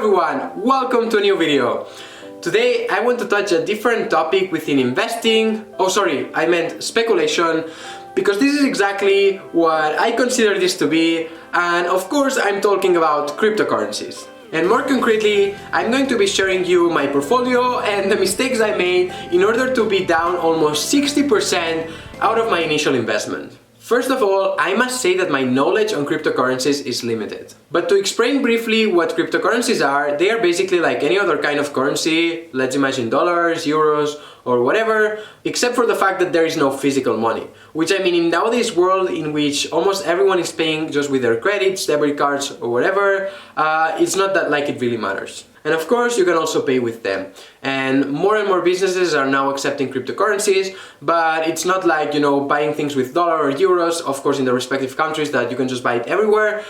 everyone, welcome to a new video. Today I want to touch a different topic within investing. I meant speculation, because this is exactly what I consider this to be, and of course I'm talking about cryptocurrencies. And more concretely, I'm going to be sharing you my portfolio and the mistakes I made in order to be down almost 60% out of my initial investment. First of all, I must say that my knowledge on cryptocurrencies is limited. But to explain briefly what cryptocurrencies are, they are basically like any other kind of currency, let's imagine dollars, euros, or whatever, except for the fact that there is no physical money. Which I mean, in nowadays world in which almost everyone is paying just with their credits, debit cards, or whatever, it's not that like it really matters. And of course, you can also pay with them. And more businesses are now accepting cryptocurrencies, but it's not like, you know, buying things with dollar or euros, of course in the respective countries, that you can just buy it everywhere,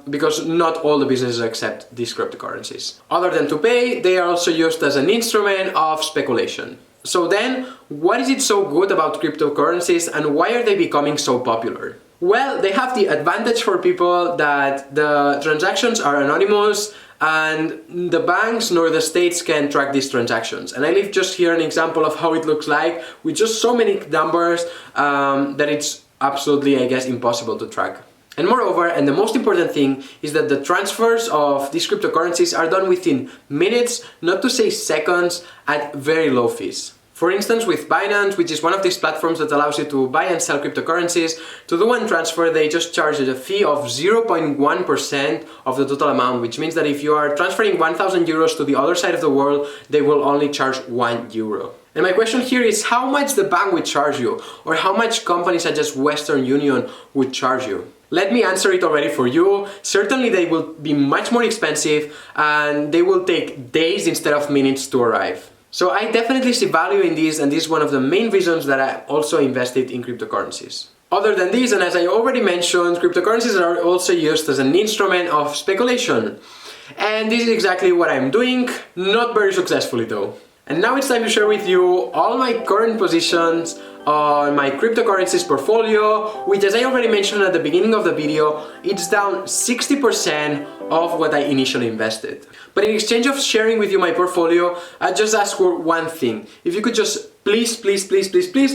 because not all the businesses accept these cryptocurrencies. Other than to pay, they are also used as an instrument of speculation. So then, what is it so good about cryptocurrencies and why are they becoming so popular? Well, they have the advantage for people that the transactions are anonymous and the banks nor the states can track these transactions. And I leave just here an example of how it looks like with just so many numbers that it's absolutely, I guess, impossible to track. And moreover, and the most important thing, is that the transfers of these cryptocurrencies are done within minutes, not to say seconds, at very low fees. For instance, with Binance, which is one of these platforms that allows you to buy and sell cryptocurrencies, to do one transfer they just charge a fee of 0.1% of the total amount, which means that if you are transferring 1,000 euros to the other side of the world, they will only charge 1 euro. And my question here is how much the bank would charge you, or how much companies such as Western Union would charge you. Let me answer it already for you. Certainly they will be much more expensive and they will take days instead of minutes to arrive. So I definitely see value in this, and this is one of the main reasons that I also invested in cryptocurrencies. Other than this, and as I already mentioned, cryptocurrencies are also used as an instrument of speculation. And this is exactly what I'm doing, not very successfully though. And now it's time to share with you all my current positions on my cryptocurrencies portfolio, which, as I already mentioned at the beginning of the video, it's down 60% of what I initially invested. But in exchange of sharing with you my portfolio, I just ask for one thing. If you could just please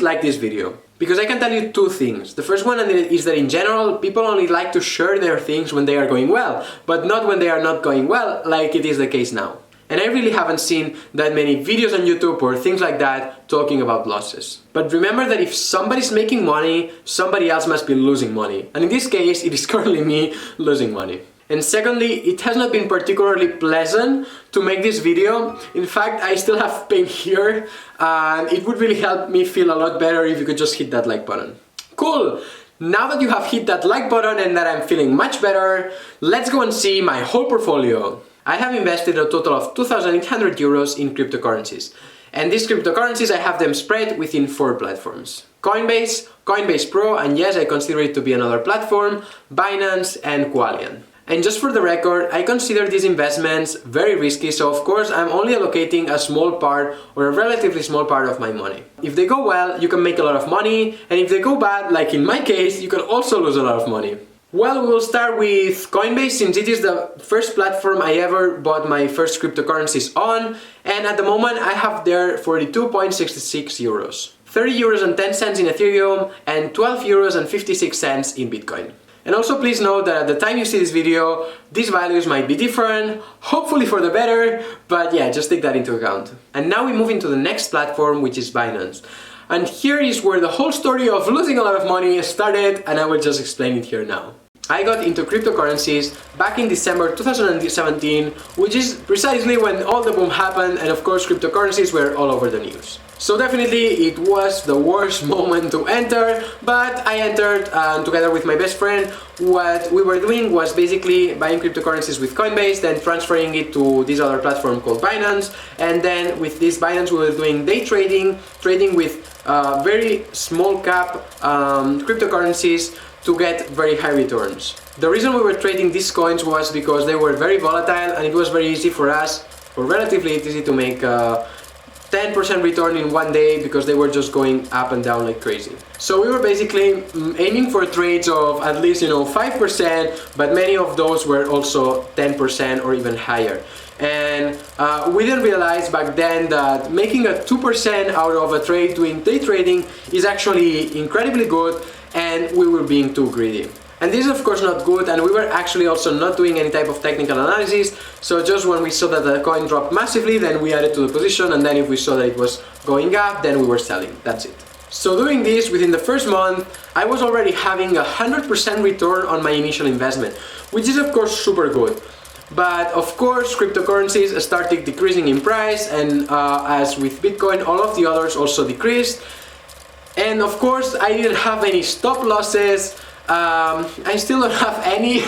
like this video. Because I can tell you two things. The first one is that in general, people only like to share their things when they are going well, but not when they are not going well, like it is the case now. And I really haven't seen that many videos on YouTube or things like that talking about losses. But remember that if somebody's making money, somebody else must be losing money. And in this case, it is currently me losing money. And secondly, it has not been particularly pleasant to make this video. In fact, I still have pain here, and it would really help me feel a lot better if you could just hit that like button. Cool! Now that you have hit that like button and that I'm feeling much better, let's go and see my whole portfolio. I have invested a total of 2,800 euros in cryptocurrencies. And these cryptocurrencies, I have them spread within 4 platforms. Coinbase, Coinbase Pro, and yes, I consider it to be another platform, Binance, and Qualen. And just for the record, I consider these investments very risky, so of course I'm only allocating a small part, or a relatively small part, of my money. If they go well, you can make a lot of money, and if they go bad, like in my case, you can also lose a lot of money. Well, we'll start with Coinbase, since it is the first platform I ever bought my first cryptocurrencies on, and at the moment I have there 42.66 euros. 30 euros and 10 cents in Ethereum, and 12 euros and 56 cents in Bitcoin. And also please note that at the time you see this video, these values might be different, hopefully for the better, but yeah, just take that into account. And now we move into the next platform, which is Binance. And here is where the whole story of losing a lot of money started, and I will just explain it here now. I got into cryptocurrencies back in December 2017, which is precisely when all the boom happened, and of course cryptocurrencies were all over the news. So definitely it was the worst moment to enter, but I entered together with my best friend. What we were doing was basically buying cryptocurrencies with Coinbase, then transferring it to this other platform called Binance, and then with this Binance we were doing day trading with very small cap cryptocurrencies to get very high returns. The reason we were trading these coins was because they were very volatile and it was very easy for us, or relatively easy, to make 10% return in one day because they were just going up and down like crazy. So we were basically aiming for trades of at least 5%, but many of those were also 10% or even higher. And we didn't realize back then that making a 2% out of a trade doing day trading is actually incredibly good, and we were being too greedy. And this is of course not good, and we were actually also not doing any type of technical analysis, so just when we saw that the coin dropped massively, then we added to the position, and then if we saw that it was going up, then we were selling. That's it. So doing this within the first month, I was already having 100% return on my initial investment, which is of course super good. But of course cryptocurrencies started decreasing in price, and as with Bitcoin, all of the others also decreased. And of course I didn't have any stop losses. I still don't have any,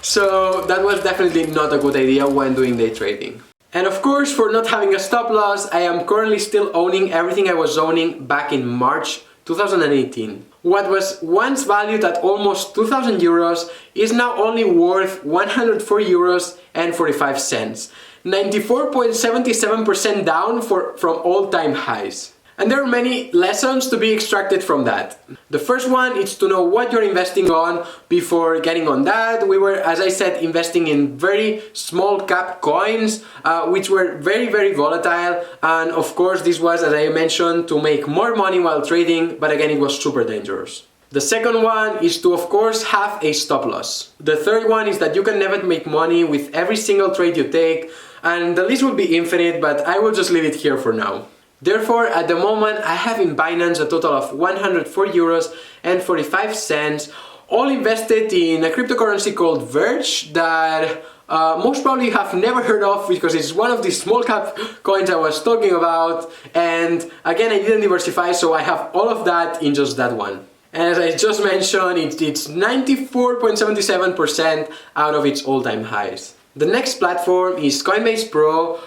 so that was definitely not a good idea when doing day trading. And of course, for not having a stop loss, I am currently still owning everything I was owning back in March 2018. What was once valued at almost 2,000 euros is now only worth 104 euros and 45 cents, 94.77% down from all-time highs. And there are many lessons to be extracted from that. The first one is to know what you're investing on before getting on that. We were, as I said, investing in very small cap coins, which were very, very volatile. And of course, this was, as I mentioned, to make more money while trading, but again, it was super dangerous. The second one is to, of course, have a stop loss. The third one is that you can never make money with every single trade you take, and the list will be infinite, but I will just leave it here for now. Therefore, at the moment, I have in Binance a total of 104 euros and 45 cents, all invested in a cryptocurrency called Verge that most probably you have never heard of, because it's one of these small cap coins I was talking about. And again, I didn't diversify, so I have all of that in just that one. And as I just mentioned, it's 94.77% out of its all-time highs. The next platform is Coinbase Pro,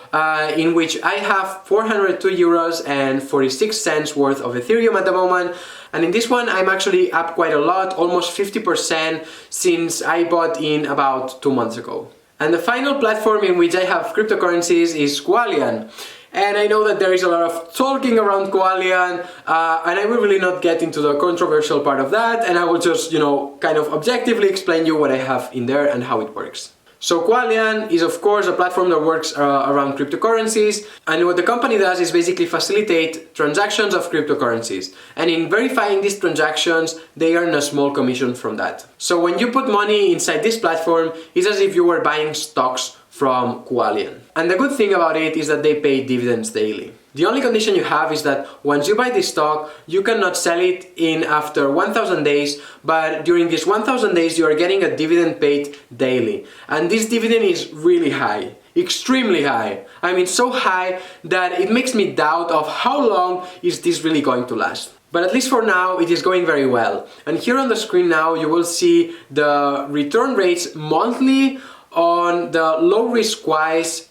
in which I have 402 euros and 46 cents worth of Ethereum at the moment. And in this one, I'm actually up quite a lot, almost 50% since I bought in about 2 months ago. And the final platform in which I have cryptocurrencies is Qualen. And I know that there is a lot of talking around Qualen, and I will really not get into the controversial part of that, and I will just, kind of objectively explain you what I have in there and how it works. So Qualen is of course a platform that works around cryptocurrencies, and what the company does is basically facilitate transactions of cryptocurrencies, and in verifying these transactions they earn a small commission from that. So when you put money inside this platform, it's as if you were buying stocks from Qualen. And the good thing about it is that they pay dividends daily. The only condition you have is that once you buy this stock, you cannot sell it in after 1,000 days, but during these 1,000 days you are getting a dividend paid daily. And this dividend is really high, extremely high. I mean, so high that it makes me doubt of how long is this really going to last. But at least for now, it is going very well. And here on the screen now, you will see the return rates monthly on the low risk wise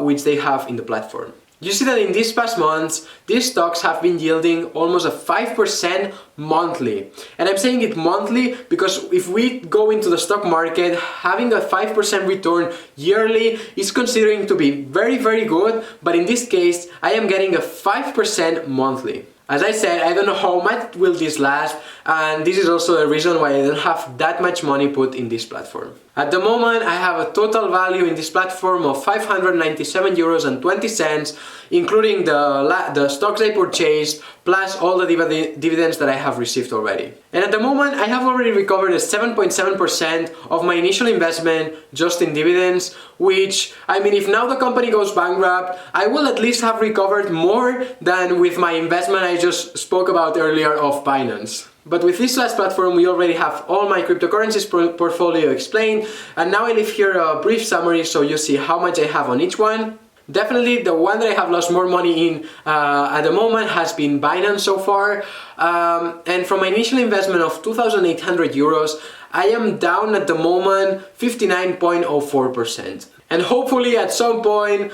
which they have in the platform. You see that in these past months, these stocks have been yielding almost a 5% monthly. And I'm saying it monthly because if we go into the stock market, having a 5% return yearly is considering to be very, very good. But in this case, I am getting a 5% monthly. As I said, I don't know how much will this last, and this is also the reason why I don't have that much money put in this platform. At the moment, I have a total value in this platform of 597 euros and 20 cents, including the stocks I purchased, plus all the dividends that I have received already. And at the moment, I have already recovered 7.7% of my initial investment just in dividends, which, I mean, if now the company goes bankrupt, I will at least have recovered more than with my investment I just spoke about earlier of Binance. But with this last platform, we already have all my cryptocurrencies portfolio explained, and now I leave here a brief summary so you see how much I have on each one. Definitely the one that I have lost more money in at the moment has been Binance so far, and from my initial investment of 2,800 euros, I am down at the moment 59.04%. And hopefully at some point,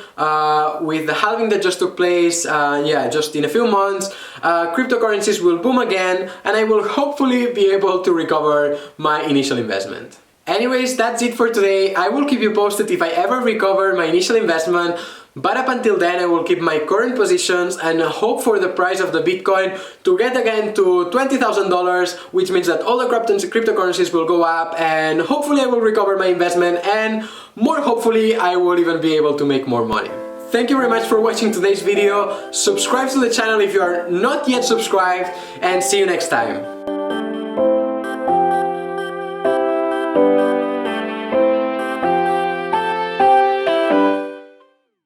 with the halving that just took place, just in a few months, cryptocurrencies will boom again, and I will hopefully be able to recover my initial investment. Anyways, that's it for today. I will keep you posted if I ever recover my initial investment, but up until then I will keep my current positions and hope for the price of the Bitcoin to get again to $20,000, which means that all the cryptocurrencies will go up, and hopefully I will recover my investment, and more hopefully I will even be able to make more money. Thank you very much for watching today's video. Subscribe to the channel if you are not yet subscribed, and see you next time.